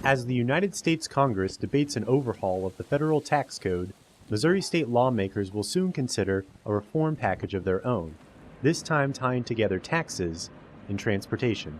As the United States Congress debates an overhaul of the federal tax code, Missouri state lawmakers will soon consider a reform package of their own, this time tying together taxes and transportation.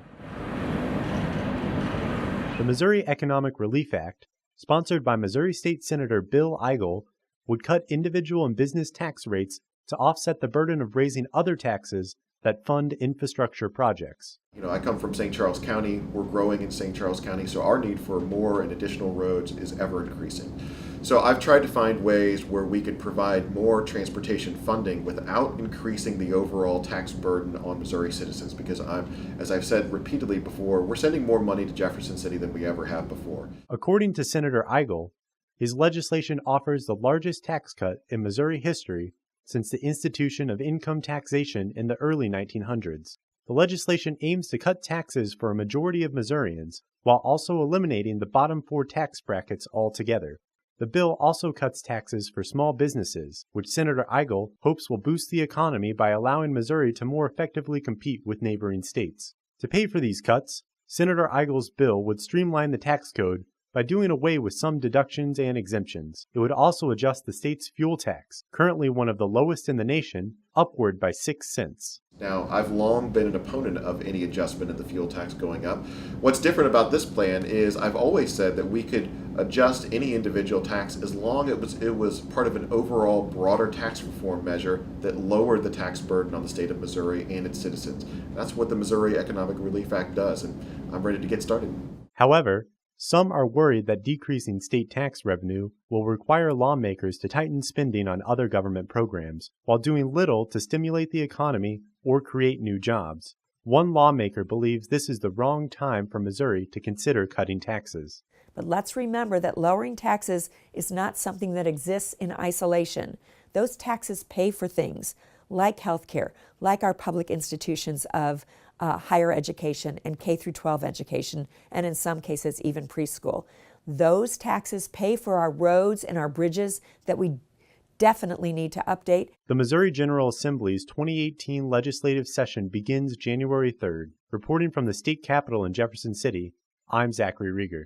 The Missouri Economic Relief Act, sponsored by Missouri State Senator Bill Eigel, would cut individual and business tax rates to offset the burden of raising other taxes that fund infrastructure projects. I come from St. Charles County. We're growing in St. Charles County, so our need for more and additional roads is ever increasing. So I've tried to find ways where we could provide more transportation funding without increasing the overall tax burden on Missouri citizens, because as I've said repeatedly before, we're sending more money to Jefferson City than we ever have before. According to Senator Eigel, his legislation offers the largest tax cut in Missouri history since the institution of income taxation in the early 1900s. The legislation aims to cut taxes for a majority of Missourians while also eliminating the bottom four tax brackets altogether. The bill also cuts taxes for small businesses, which Senator Eigel hopes will boost the economy by allowing Missouri to more effectively compete with neighboring states. To pay for these cuts, Senator Eigel's bill would streamline the tax code by doing away with some deductions and exemptions. It would also adjust the state's fuel tax, currently one of the lowest in the nation, upward by 6 cents. Now, I've long been an opponent of any adjustment in the fuel tax going up. What's different about this plan is I've always said that we could adjust any individual tax as long as it was part of an overall broader tax reform measure that lowered the tax burden on the state of Missouri and its citizens. That's what the Missouri Economic Relief Act does, and I'm ready to get started. However, some are worried that decreasing state tax revenue will require lawmakers to tighten spending on other government programs, while doing little to stimulate the economy or create new jobs. One lawmaker believes this is the wrong time for Missouri to consider cutting taxes. But let's remember that lowering taxes is not something that exists in isolation. Those taxes pay for things like healthcare, like our public institutions of higher education and K through 12 education, and in some cases even preschool. Those taxes pay for our roads and our bridges that we definitely need to update. The Missouri General Assembly's 2018 legislative session begins January 3rd. Reporting from the state capitol in Jefferson City, I'm Zachary Rieger.